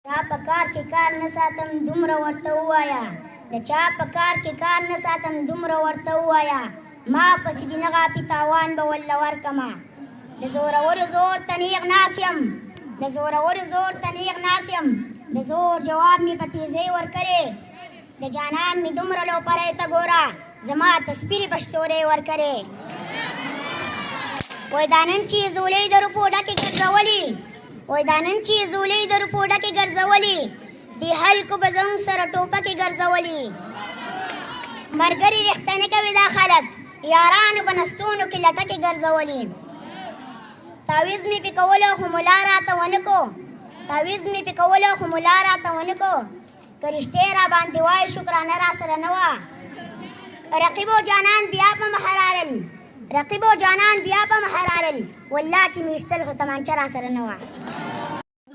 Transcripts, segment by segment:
چا په کار کې کار نه ساتم دومره ورته ووایه، د چا په کار کې کار نه ساتم دومره ورته ووایه، ما پسې دې نه غاپي تاوان به ولله ورکمه. د زورورو زور ته نیغ ناست یم، د زورورو زور ته نیغ ناست یم، د زور جواب مې په تیزۍ ورکړې، د جانان مې دومره لوپری ته ګوره زما ته سپینې بشتورې ورکړې. وای دا نن چې زولۍ د روپو ډکې ګرځولي، وای دا نن چې زولۍ د روپو ډکې ګرځولي، دې هلکو به زموږ سره ټوپکې ګرځولي. ملګري رښتینې کوي دا خلک، یارانو به نستونو کې لټکې ګرځولي. تعویض مې پې کولو خو ملا راته ونه کو، تعویض مې پې کولو خو ملا راته ونه کو، که رښتې را باندې وای شکرانه را سره نه وه. رقیب و جانان بیا په مخه رالل، رقیب و جانان بیا په مخه رالل، والله چې مې ایستل خو تمانچه را سره نه وه.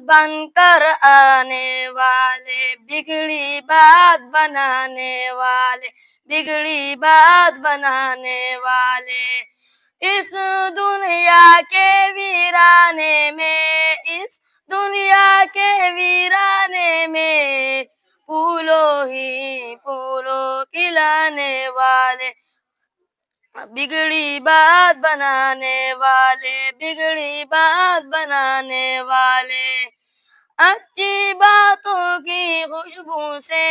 بن کر آنے والے بگڑی بات بنانے والے، بگڑی بات بنانے والے، اس دنیا کے ویرانے میں، اس دنیا کے ویرانے میں پھولوں ہی پھولوں کھلانے والے، بگڑی بات بنانے والے، بگڑی بات بنانے والے، اچھی باتوں کی خوشبو سے،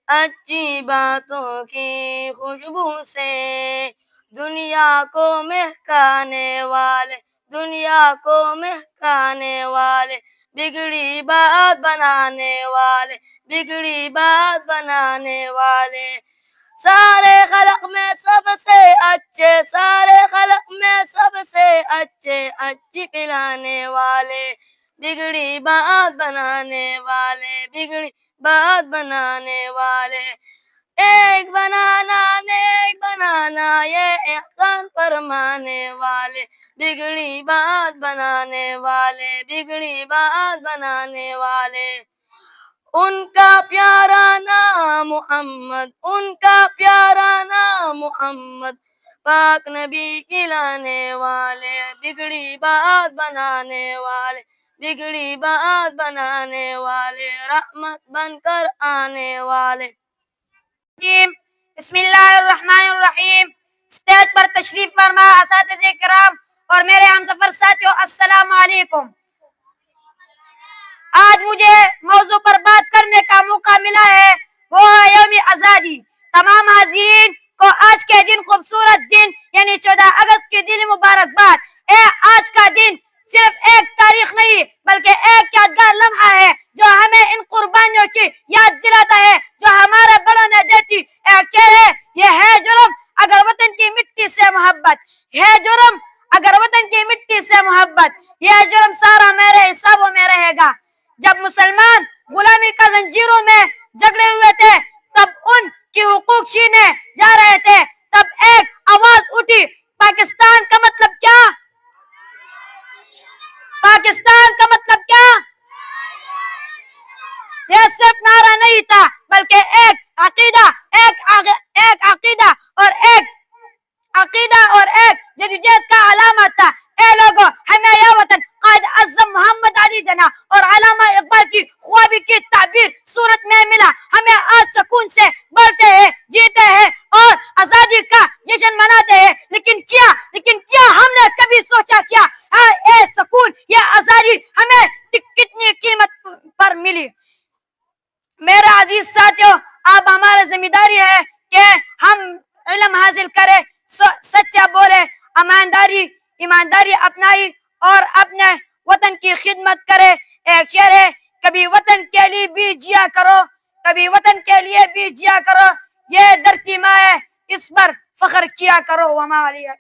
اچھی باتوں کی خوشبو سے دنیا کو مہکانے والے، دنیا کو مہکانے والے، بگڑی بات بنانے والے، بگڑی بات بنانے والے، سارے خلق میں سب سے اچھے، سارے خلق میں سب سے اچھے، اچھی پلانے والے، بگڑی بات بنانے والے، بگڑی بات بنانے والے، ایک بنانا نیک بنانا یہ احسان فرمانے والے، بگڑی بات بنانے والے، بگڑی بات بنانے والے، ان کا پیارا نام محمد، ان کا پیارا نام محمد، پاک نبی کھلانے والے، بگڑی بات بنانے والے، بگڑی بات بنانے والے، رحمت بن کر آنے والے. بسم اللہ الرحمن الرحیم. اسٹیج پر تشریف فرما اساتذہ کرام اور میرے ہم سفر ساتھیوں، السلام علیکم. آج مجھے موضوع پر بات کرنے کا موقع ملا ہے، وہ ہے یوم آزادی. تمام حاضرین کو آج کے دن خوبصورت دن یعنی 14 اگست کے دن مبارکباد. آج کا دن صرف ایک تاریخ نہیں بلکہ ایک یادگار لمحہ ہے جو ہمیں ان قربانیوں کی یاد دلاتا ہے جو ہمارے بڑوں نے دی تھی. ایک شعر ہے، یہ ہے جرم اگر وطن کی مٹی سے محبت، ہے جرم اگر وطن کی مٹی سے محبت، یہ جرم سارا میرے حسابوں میں رہے گا. جب مسلمان غلامی کا زنجیروں میں جگڑے ہوئے تھے، تب ان کی حقوق چھینے جا رہے تھے، تب ایک آواز اٹھی، پاکستان کا مطلب کیا؟ پاکستان کا مطلب کیا؟ یہ صرف نعرہ نہیں تھا بلکہ ایک عقیدہ، ایک عقیدہ اور ایک جدوجہد کا علامہ تھا. اے لوگوں، ہمیں یہ وطن قائد اعظم محمد علی جناح اور علامہ اقبال کی خوابی کی تعبیر صورت میں ملا. ہمیں آج سکون سے بڑھتے ہیں، جیتے ہیں اور آزادی کا جشن مناتے ہیں. لیکن کیا ہم نے کبھی سوچا کیا اے سکون، یہ آزادی ہمیں کتنی قیمت پر ملی؟ میرے عزیز ساتھیوں، اب ہماری ذمہ داری ہے کہ ہم علم حاصل کریں، سچا بولے، ایمانداری اپنائی اور اپنے وطن کی خدمت کرے. ایک شعر ہے، کبھی وطن کے لیے بھی جیا کرو، کبھی وطن کے لیے بھی جیا کرو، یہ دھرتی ماں ہے اس پر فخر کیا کرو. وما علیہ